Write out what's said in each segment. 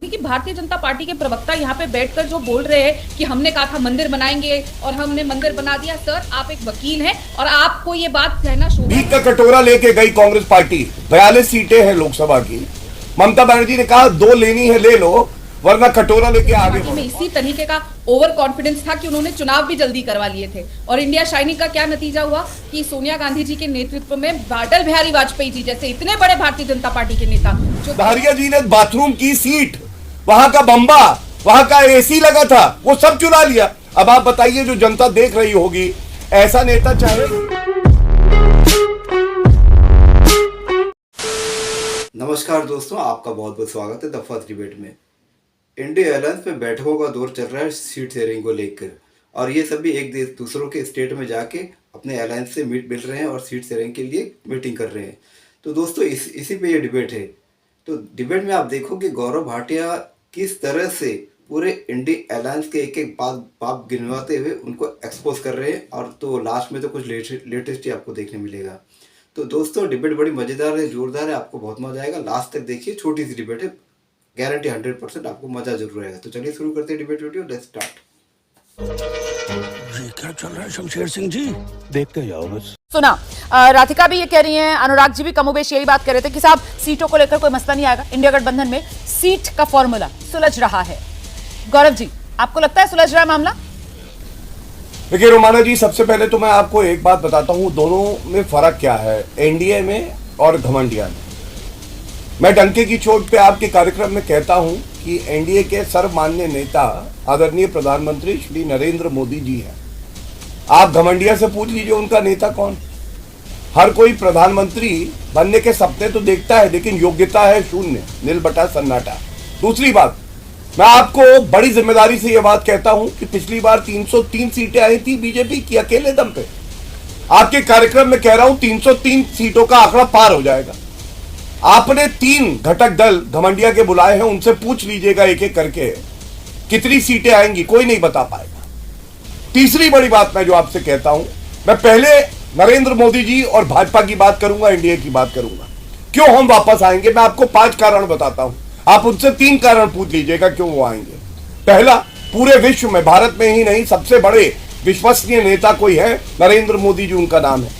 कि भारतीय जनता पार्टी के प्रवक्ता यहाँ पे बैठकर जो बोल रहे हैं कि हमने कहा था मंदिर बनाएंगे और हमने मंदिर बना दिया। सर, आप एक वकील हैं और आपको ये बात कहना शोभा। भीख का कटोरा लेके गई कांग्रेस पार्टी। 42 सीटें हैं लोकसभा की। ममता बनर्जी ने कहा 2 लेनी है ले लो, वरना कटोरा लेके आगे बढ़ो। में इसी तरीके का ओवर कॉन्फिडेंस था कि उन्होंने चुनाव भी जल्दी करवा लिए थे। और इंडिया शाइनिंग का क्या नतीजा हुआ कि सोनिया गांधी जी के नेतृत्व में अटल बिहारी वाजपेयी जी जैसे इतने बड़े भारतीय जनता पार्टी के नेता जो धारिया जी ने बाथरूम की सीट, वहां का बम्बा, वहां का एसी लगा था, वो सब चुरा लिया। अब आप बताइए, जो जनता देख रही होगी, ऐसा नेता चाहे। नमस्कार दोस्तों, आपका बहुत बहुत स्वागत है द फर्स्ट डिबेट में। इंडिया अलायंस में बैठकों का दौर चल रहा है सीट शेयरिंग को लेकर, और ये सभी एक देश दूसरों के स्टेट में जाके अपने अलायंस से मिल रहे हैं और सीट शेयरिंग के लिए मीटिंग कर रहे हैं। तो दोस्तों इसी पे ये डिबेट है। तो डिबेट में आप देखो कि गौरव भाटिया किस तरह से पूरे इंडिया अलायंस के एक एक पाप गिनवाते हुए उनको एक्सपोज कर रहे हैं, और तो लास्ट में तो कुछ लेटेस्ट ही आपको देखने मिलेगा। तो दोस्तों डिबेट बड़ी मज़ेदार है, जोरदार है, आपको बहुत मजा आएगा। लास्ट तक देखिए, छोटी सी डिबेट है, गारंटी 100% आपको मजा जरूर आएगा। तो चलिए शुरू करते हैं डिबेट वीडियो, लेट्स स्टार्ट। ये क्या चल रहा है शमशेर सिंह जी, देखते जाओ बस। सुना, राधिका भी ये कह रही हैं, अनुराग जी भी कमोबेश यही बात कर रहे थे कि साहब सीटों को लेकर कोई मसला नहीं आएगा, इंडिया गठबंधन में सीट का फॉर्मूला सुलझ रहा है। गौरव जी, आपको लगता है सुलझ रहा है मामला? देखिए रोमाना जी, सबसे पहले तो मैं आपको एक बात बताता हूं, दोनों में फर्क क्या है, एनडीए में और घमंडिया में। मैं डंके की चोट पे आपके कार्यक्रम में कहता हूं कि एनडीए के सर्वमान्य नेता आदरणीय प्रधानमंत्री श्री नरेंद्र मोदी जी हैं। आप घमंडिया से पूछ लीजिए उनका नेता कौन। हर कोई प्रधानमंत्री बनने के सपने तो देखता है, लेकिन योग्यता है शून्य, नील बटा सन्नाटा। दूसरी बात, मैं आपको बड़ी जिम्मेदारी से यह बात कहता हूं कि पिछली बार 303 सीटें आई थी बीजेपी की अकेले दम पे। आपके कार्यक्रम में कह रहा हूं 303 सीटों का आंकड़ा पार हो जाएगा। आपने 3 घटक दल घमंडिया के बुलाए हैं, उनसे पूछ लीजिएगा एक एक करके कितनी सीटें आएंगी, कोई नहीं बता पाएगा। तीसरी बड़ी बात मैं जो आपसे कहता हूं, मैं पहले नरेंद्र मोदी जी और भाजपा की बात करूंगा, एनडीए की बात करूंगा। क्यों हम वापस आएंगे, मैं आपको 5 कारण बताता हूं। आप उनसे 3 कारण पूछ लीजिएगा क्यों वो आएंगे। पहला, पूरे विश्व में, भारत में ही नहीं, सबसे बड़े विश्वसनीय नेता कोई है, नरेंद्र मोदी जी उनका नाम है।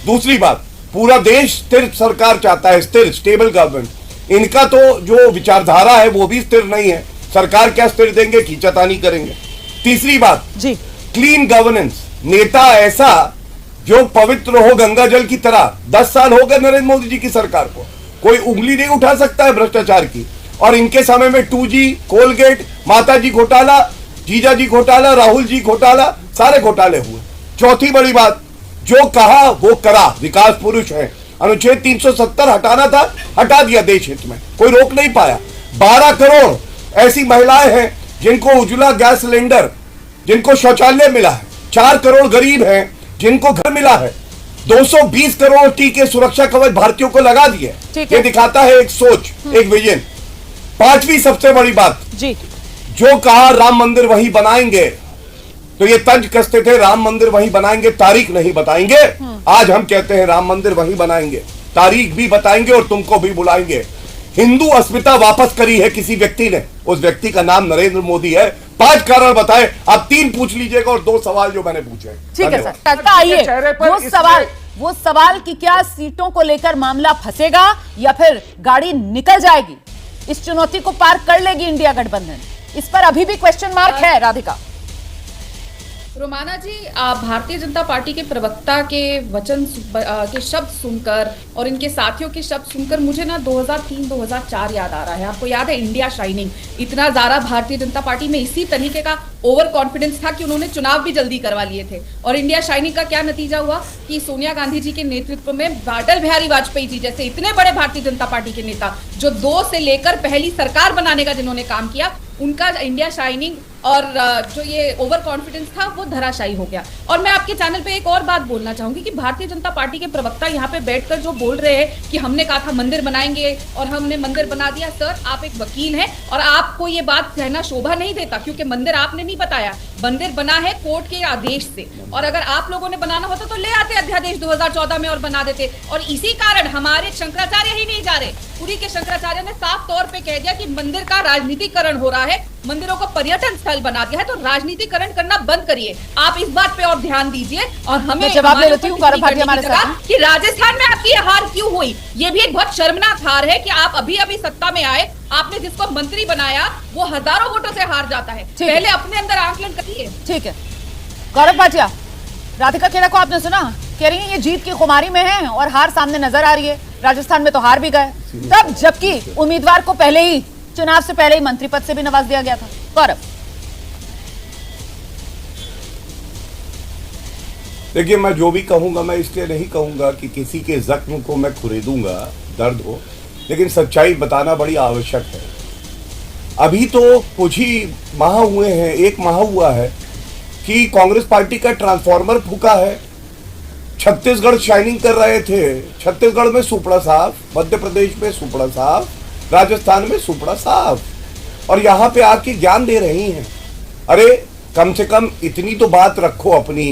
दूसरी बात, पूरा देश स्थिर सरकार चाहता है, स्थिर स्टेबल गवर्नमेंट। इनका तो जो विचारधारा है वो भी स्थिर नहीं है, सरकार क्या स्थिर देंगे, खींचातानी करेंगे। तीसरी बात जी, क्लीन गवर्नेंस, नेता ऐसा जो पवित्र हो गंगा जल की तरह। 10 साल हो गए नरेंद्र मोदी जी की सरकार को, कोई उंगली नहीं उठा सकता है भ्रष्टाचार की। और इनके समय में 2G, कोलगेट, माताजी घोटाला, जीजाजी घोटाला, राहुल जी घोटाला, सारे घोटाले हुए। चौथी बड़ी बात, जो कहा वो करा, विकास पुरुष है। अनुच्छेद 370 हटाना था, हटा दिया देश हित में, कोई रोक नहीं पाया। 12 करोड़ ऐसी महिलाएं हैं जिनको उज्ज्वला गैस सिलेंडर, जिनको शौचालय मिला है। 4 करोड़ गरीब हैं जिनको घर मिला है। 220 करोड़ टीके सुरक्षा कवच भारतीयों को लगा दिए। ये दिखाता है एक सोच, एक विजन। 5वीं सबसे बड़ी बात जी, जो कहा राम मंदिर वही बनाएंगे, तो ये तंज कसते थे राम मंदिर वही बनाएंगे, तारीख नहीं बताएंगे। आज हम कहते हैं राम मंदिर वही बनाएंगे, तारीख भी बताएंगे और तुमको भी बुलाएंगे। हिंदू अस्मिता वापस करी है किसी व्यक्ति ने, उस व्यक्ति का नाम नरेंद्र मोदी है। 5 कारण बताए, आप 3 पूछ लीजिएगा और 2 सवाल जो मैंने पूछे। ठीक है सर, आइए वो सवाल कि क्या सीटों को लेकर मामला फंसेगा या फिर गाड़ी निकल जाएगी, इस चुनौती को पार कर लेगी इंडिया गठबंधन, इस पर अभी भी क्वेश्चन मार्क है। राधिका, रोमाना जी, भारतीय जनता पार्टी के प्रवक्ता के वचन के शब्द सुनकर और इनके साथियों के शब्द सुनकर मुझे ना 2003-2004 याद आ रहा है। आपको याद है इंडिया शाइनिंग, इतना ज़्यादा भारतीय जनता पार्टी में इसी तरीके का ओवर कॉन्फिडेंस था कि उन्होंने चुनाव भी जल्दी करवा लिए थे। और इंडिया शाइनिंग का क्या नतीजा हुआ कि सोनिया गांधी जी के नेतृत्व में अटल बिहारी वाजपेयी जी जैसे इतने बड़े भारतीय जनता पार्टी के नेता जो 2 से लेकर पहली सरकार बनाने का जिन्होंने काम किया, उनका इंडिया शाइनिंग और जो ये ओवर कॉन्फिडेंस था वो धराशायी हो गया। और मैं आपके चैनल पे एक और बात बोलना चाहूंगी कि भारतीय जनता पार्टी के प्रवक्ता यहाँ पे बैठकर जो बोल रहे हैं कि हमने कहा था मंदिर बनाएंगे और हमने मंदिर बना दिया। सर, आप एक वकील हैं और आपको ये बात कहना शोभा नहीं देता, क्योंकि मंदिर आपने नहीं बताया, मंदिर बना है कोर्ट के आदेश से। और अगर आप लोगों ने बनाना होता तो ले आते अध्यादेश 2014 में और बना देते। और इसी कारण हमारे शंकराचार्य ही नहीं जा रहे, पुरी के शंकराचार्य ने साफ तौर पे कह दिया कि मंदिर का राजनीतिकरण हो रहा है, मंदिरों को पर्यटन स्थल बना दिया है, तो राजनीतिकरण करना बंद करिए। आप इस बात पे और ध्यान दीजिए। और हमें जवाब ले लेती हूँ, गौरव भाटिया हमारे साथ कि राजस्थान में आपकी हार क्यों हुई, ये भी एक बहुत शर्मनाक हार है कि आप अभी अभी सत्ता में आए, आपने जिसको मंत्री बनाया वो हजारों वोटों से हार जाता है। पहले अपने अंदर आंकलन करिए। ठीक है, गौरव भाटिया, राधिका खेड़ा को आपने सुना, कह रही है ये जीत की खुमारी में है और हार सामने नजर आ रही है। राजस्थान में तो हार भी गए, तब जबकि उम्मीदवार को पहले ही चुनाव से पहले ही मंत्री पद से भी नवाज दिया गया था। गौरव, देखिए, मैं जो भी कहूंगा मैं इसलिए नहीं कहूंगा कि किसी के जख्म को मैं खुरेदूंगा, दर्द हो, लेकिन सच्चाई बताना बड़ी आवश्यक है। अभी तो कुछ ही माह हुए हैं, 1 माह हुआ है कि कांग्रेस पार्टी का ट्रांसफॉर्मर फूका है। छत्तीसगढ़ शाइनिंग कर रहे थे, छत्तीसगढ़ में सुपड़ा साफ, मध्य प्रदेश में सुपड़ा साफ, राजस्थान में सुपड़ा साफ, और यहाँ पे आके ज्ञान दे रही हैं। अरे कम से कम इतनी तो बात रखो अपनी,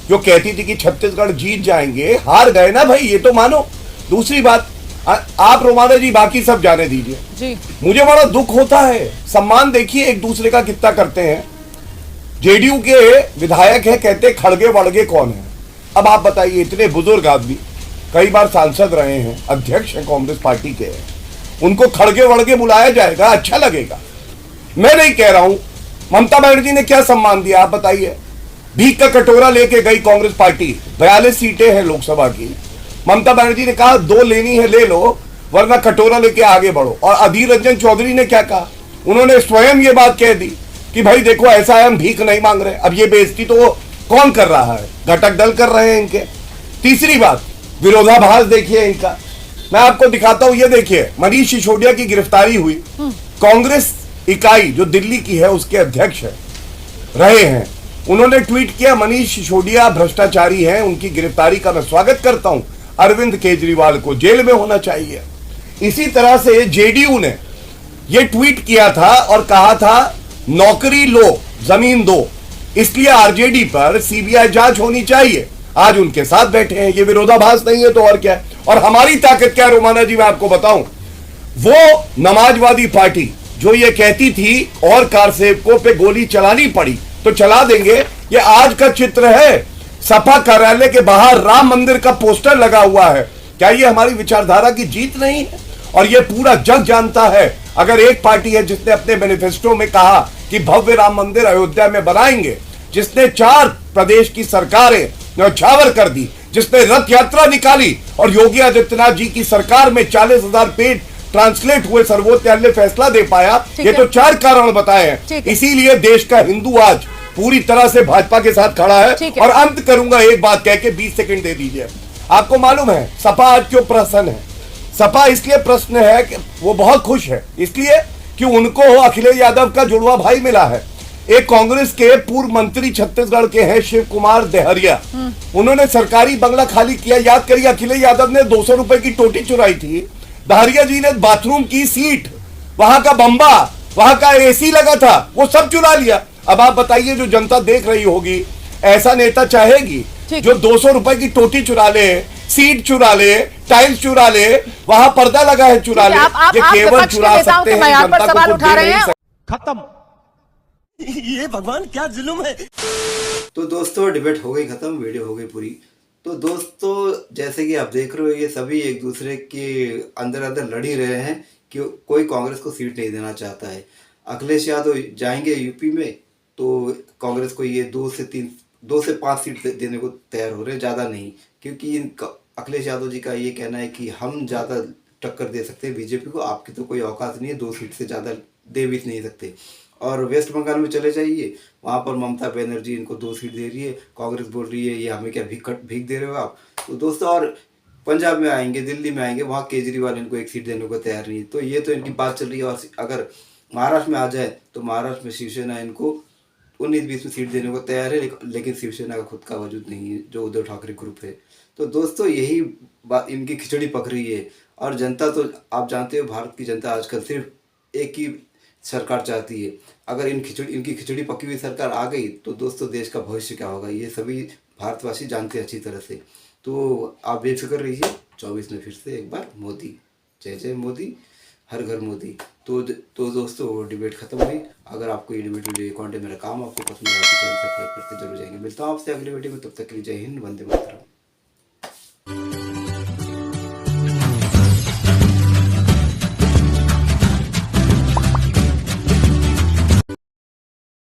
जो कहती थी कि छत्तीसगढ़ जीत जाएंगे, हार गए ना भाई, ये तो मानो। दूसरी बात, आप रोमाना जी बाकी सब जाने दीजिए जी, मुझे बड़ा दुख होता है। सम्मान देखिए एक दूसरे का कितना करते हैं। जेडीयू के विधायक है, कहते खड़गे वड़गे कौन है। अब आप बताइए, इतने बुजुर्ग आदमी, कई बार सांसद रहे हैं, अध्यक्ष हैं कांग्रेस पार्टी के, उनको खड़गे वड़गे बुलाया जाएगा, अच्छा लगेगा? मैं नहीं कह रहा हूं। ममता बनर्जी ने क्या सम्मान दिया आप बताइए? भीख का कटोरा लेके गई कांग्रेस पार्टी, 42 सीटें हैं लोकसभा की। ममता बनर्जी ने कहा 2 लेनी है ले लो, वरना कटोरा लेके आगे बढ़ो। और अधीर रंजन चौधरी ने क्या कहा? उन्होंने स्वयं ये बात कह दी कि भाई देखो ऐसा है, हम भीख नहीं मांग रहे। अब ये बेइज्जती तो कौन कर रहा है? घटक दल कर रहे हैं इनके। तीसरी बात, विरोधाभास देखिए इनका, मैं आपको दिखाता हूं। ये देखिए, मनीष सिसोदिया की गिरफ्तारी हुई, कांग्रेस इकाई जो दिल्ली की है उसके अध्यक्ष रहे हैं, उन्होंने ट्वीट किया मनीष सिसोदिया भ्रष्टाचारी हैं, उनकी गिरफ्तारी का मैं स्वागत करता हूं, अरविंद केजरीवाल को जेल में होना चाहिए। इसी तरह से जेडीयू ने यह ट्वीट किया था और कहा था नौकरी लो, जमीन दो, इसलिए आरजेडी पर सीबीआई जांच होनी चाहिए। आज उनके साथ बैठे हैं, ये विरोधाभास नहीं है तो और क्या है? और हमारी ताकत क्या है रोमाना जी, मैं आपको बताऊं, वो नमाजवादी पार्टी जो ये कहती थी और कारसेवकों पे गोली चलानी पड़ी तो चला देंगे, ये आज का चित्र है। सपा कार्यालय के बाहर राम मंदिर का पोस्टर लगा हुआ है। क्या ये हमारी विचारधारा की जीत नहीं है? और ये पूरा जग जानता है, अगर एक पार्टी है जिसने अपने मैनिफेस्टो में कहा कि भव्य राम मंदिर अयोध्या में बनाएंगे, जिसने 4 प्रदेश की सरकारें न्यौछावर कर दी, जिसने रथ यात्रा निकाली, और योगी आदित्यनाथ जी की सरकार में 40,000 पेज ट्रांसलेट हुए, सर्वोच्च न्यायालय फैसला दे पाया, ये तो 4 कारण बताए हैं। इसीलिए देश का हिंदू आज पूरी तरह से भाजपा के साथ खड़ा है। और अंत करूंगा एक बात कह के, 20 सेकंड दे दीजिए। आपको मालूम है सपा आज क्यों प्रसन्न है? सपा इसलिए प्रश्न है कि वो बहुत खुश है, इसलिए कि उनको अखिलेश यादव का जुड़वा भाई मिला है। एक कांग्रेस के पूर्व मंत्री छत्तीसगढ़ के हैं शिव कुमार देहरिया, उन्होंने सरकारी बंगला खाली किया। याद करिए, अखिलेश यादव ने 200 रुपए की टोटी चुराई थी, देहरिया जी ने बाथरूम की सीट, वहां का बम्बा, वहां का एसी लगा था, वो सब चुरा लिया। अब आप बताइए, जो जनता देख रही होगी, ऐसा नेता चाहेगी जो 200 रुपए की टोटी चुरा ले, सीट चुरा ले, टाइल्स चुरा ले, वहां पर्दा लगा है चुरा ले? ये केवल चुरा सकते हैं, जनता को कुछ दे नहीं सकते। खत्म। ये भगवान क्या जुल्म है। तो दोस्तों, डिबेट हो गई खत्म, वीडियो हो गई पूरी। तो दोस्तों, जैसे कि आप देख रहे हो, ये सभी एक दूसरे के अंदर अंदर लड़ ही रहे हैं कि कोई कांग्रेस को सीट नहीं देना चाहता है। अखिलेश यादव जाएंगे यूपी में तो कांग्रेस को ये 2 से 5 सीट देने को तैयार हो रहे हैं, ज़्यादा नहीं, क्योंकि अखिलेश यादव जी का ये कहना है कि हम ज़्यादा टक्कर दे सकते हैं बीजेपी को, आपकी तो कोई औकात नहीं है, 2 सीट से ज़्यादा दे भी नहीं सकते। और वेस्ट बंगाल में चले जाइए, वहाँ पर ममता बनर्जी इनको 2 सीट दे रही है, कांग्रेस बोल रही है ये हमें क्या भीख दे रहे हो आप। तो दोस्तों, और पंजाब में आएंगे, दिल्ली में आएंगे, वहाँ केजरीवाल इनको 1 सीट देने को तैयार नहीं है। तो ये तो इनकी बात चल रही है। और अगर महाराष्ट्र में आ जाए तो महाराष्ट्र में शिवसेना इनको 19-20 में सीट देने को तैयार है, लेकिन शिवसेना का खुद का वजूद नहीं है, जो उद्धव ठाकरे ग्रुप है। तो दोस्तों, यही बात, इनकी खिचड़ी पक रही है। और जनता तो आप जानते हो, भारत की जनता आजकल सिर्फ एक ही सरकार चाहती है। अगर इनकी खिचड़ी पकी हुई सरकार आ गई तो दोस्तों, देश का भविष्य क्या होगा, ये सभी भारतवासी जानते हैं अच्छी तरह से। तो आप बेफिक्र रहिए, 24 में फिर से एक बार मोदी। जय जय मोदी, हर घर मोदी। तो दोस्तों वो डिबेट खत्म हुई। अगर आपको ये डिबेट वीडियो कंटेंट मेरा काम आपको पसंद आया तो चैनल सब्सक्राइब करते जरूर जाएंगे। मिलता हूँ आपसे अगली वीडियो में, तब तक के लिए जय हिंद, वंदे मातरम।